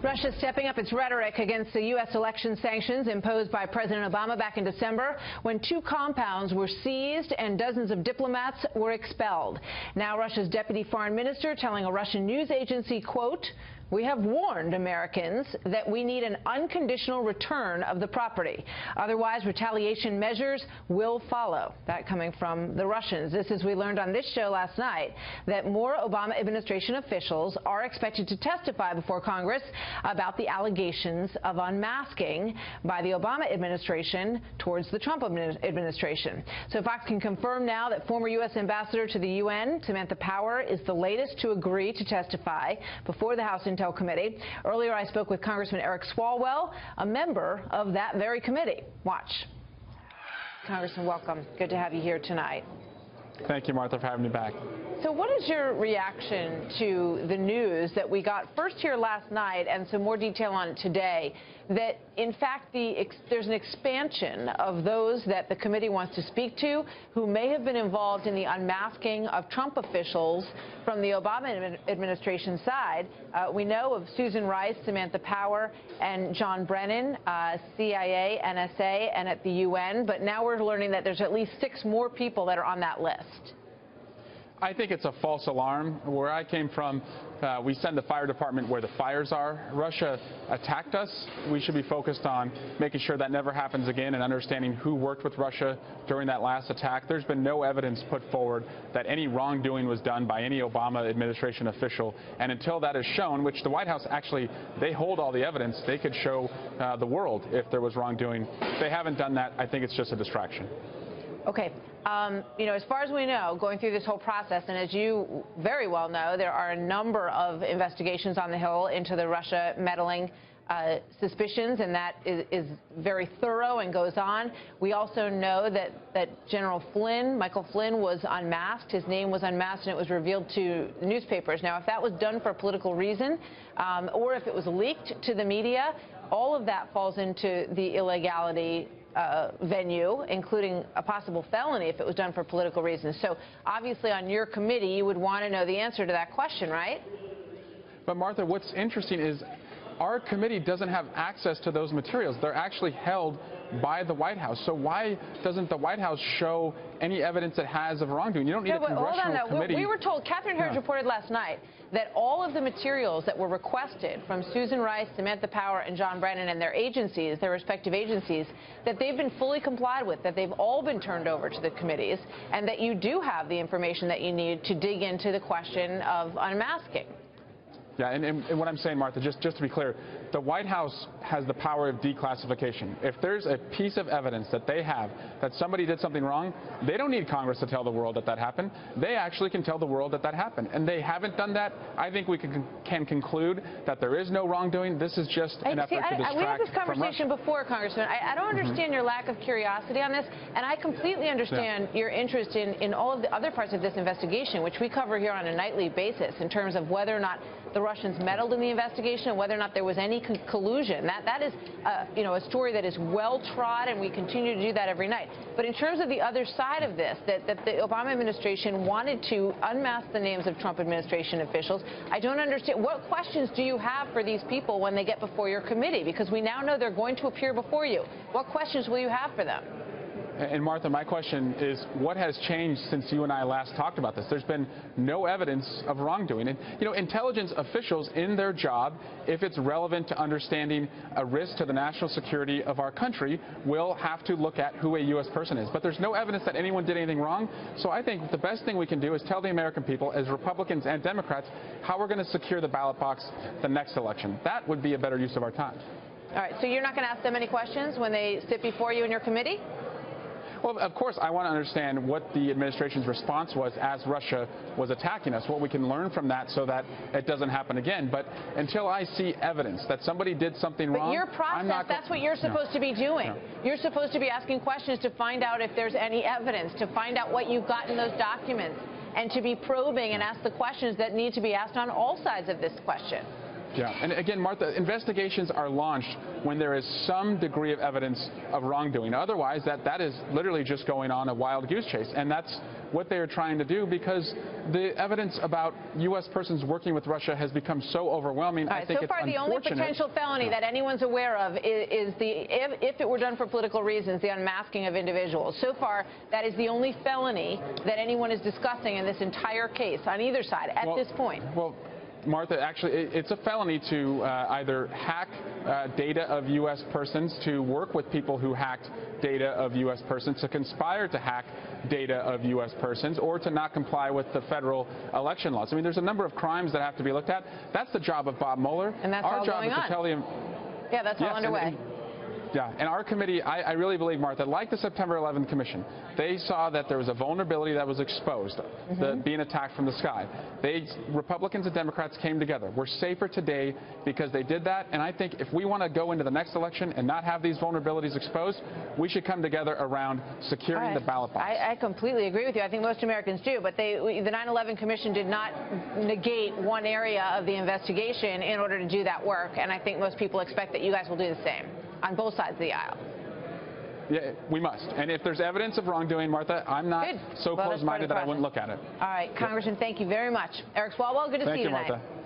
Russia stepping up its rhetoric against the U.S. election sanctions imposed by President Obama back in December when 2 compounds were seized and dozens of diplomats were expelled. Now Russia's deputy foreign minister telling a Russian news agency, quote, "We have warned Americans that we need an unconditional return of the property. Otherwise, retaliation measures will follow." That coming from the Russians. This is, we learned on this show last night that more Obama administration officials are expected to testify before Congress about the allegations of unmasking by the Obama administration towards the Trump administration. So Fox can confirm now that former U.S. ambassador to the UN, Samantha Power, is the latest to agree to testify before the House Intel Committee. Earlier, I spoke with Congressman Swalwell, a member of that very committee. Watch. Congressman, welcome. Good to have you here tonight. Thank you, Martha, for having me back. So what is your reaction to the news that we got first here last night and some more detail on it today, that in fact there's an expansion of those that the committee wants to speak to who may have been involved in the unmasking of Trump officials from the Obama administration side? We know of Susan Rice, Samantha Power, and John Brennan, CIA, NSA, and at the UN, but now we're learning that there's at least 6 more people that are on that list. I think it's a false alarm. Where I came from, we send the fire department where the fires are. Russia attacked us. We should be focused on making sure that never happens again and understanding who worked with Russia during that last attack. There's been no evidence put forward that any wrongdoing was done by any Obama administration official. And until that is shown, which the White House actually, they hold all the evidence, they could show the world if there was wrongdoing. If they haven't done that, I think it's just a distraction. Okay. You know, as far as we know, going through this whole process, and as you very well know, there are a number of investigations on the Hill into the Russia meddling suspicions, and that is very thorough and goes on. We also know that General Flynn, Michael Flynn, was unmasked. His name was unmasked, and it was revealed to newspapers. Now, if that was done for a political reason, or if it was leaked to the media, all of that falls into the illegality venue, including a possible felony if it was done for political reasons. So obviously on your committee, you would want to know the answer to that question, right? But Martha, what's interesting is our committee doesn't have access to those materials. They're actually held by the White House. So why doesn't the White House show any evidence it has of wrongdoing? You don't need a congressional committee. We were told, Catherine Herridge reported last night, that all of the materials that were requested from Susan Rice, Samantha Power, and John Brennan and their agencies, their respective agencies, that they've been fully complied with, that they've all been turned over to the committees, and that you do have the information that you need to dig into the question of unmasking. Yeah, and what I'm saying, Martha, just to be clear, the White House has the power of declassification. If there's a piece of evidence that they have that somebody did something wrong, they don't need Congress to tell the world that that happened. They actually can tell the world that that happened. And they haven't done that. I think we can conclude that there is no wrongdoing. This is just an effort to distract we had this from conversation Russia. Before, Congressman. I don't understand your lack of curiosity on this, and I completely understand your interest in all of the other parts of this investigation, which we cover here on a nightly basis in terms of whether or not the Russians meddled in the investigation and whether or not there was any collusion. That is, you know, a story that is well trod, and we continue to do that every night. But in terms of the other side of this, that the Obama administration wanted to unmask the names of Trump administration officials, I don't understand. What questions do you have for these people when they get before your committee? Because we now know they're going to appear before you. What questions will you have for them? And Martha, my question is, what has changed since you and I last talked about this? There's been no evidence of wrongdoing. And, you know, intelligence officials in their job, if it's relevant to understanding a risk to the national security of our country, will have to look at who a U.S. person is. But there's no evidence that anyone did anything wrong. So I think the best thing we can do is tell the American people, as Republicans and Democrats, how we're going to secure the ballot box the next election. That would be a better use of our time. All right. So you're not going to ask them any questions when they sit before you in your committee? Well, of course, I want to understand what the administration's response was as Russia was attacking us, what we can learn from that so that it doesn't happen again. But until I see evidence that somebody did something wrong, your process, that's what you're supposed to be doing. No. You're supposed to be asking questions to find out if there's any evidence, to find out what you've got in those documents, and to be probing and ask the questions that need to be asked on all sides of this question. Yeah, and again, Martha, investigations are launched when there is some degree of evidence of wrongdoing. Otherwise, that is literally just going on a wild goose chase, and that's what they are trying to do because the evidence about U.S. persons working with Russia has become so overwhelming. All right, I think so far, the only potential felony that anyone's aware of is if it were done for political reasons, the unmasking of individuals. So far, that is the only felony that anyone is discussing in this entire case on either side at this point. Well, Martha, actually, it's a felony to either hack data of U.S. persons, to work with people who hacked data of U.S. persons, to conspire to hack data of U.S. persons, or to not comply with the federal election laws. I mean, there's a number of crimes that have to be looked at. That's the job of Bob Mueller. And that's our all job going is to on. tell the Yeah, that's all underway. Yeah, and our committee, I really believe, Martha, like the September 11th Commission, they saw that there was a vulnerability that was exposed, being attacked from the sky. Republicans and Democrats came together. We're safer today because they did that, and I think if we want to go into the next election and not have these vulnerabilities exposed, we should come together around securing the ballot box. I completely agree with you. I think most Americans do, but the 9/11 Commission did not negate one area of the investigation in order to do that work, and I think most people expect that you guys will do the same on both sides of the aisle. Yeah, we must. And if there's evidence of wrongdoing, Martha, I'm not so close-minded that I wouldn't look at it. All right, Congressman, thank you very much. Eric Swalwell, good to see you tonight. Thank you, Martha.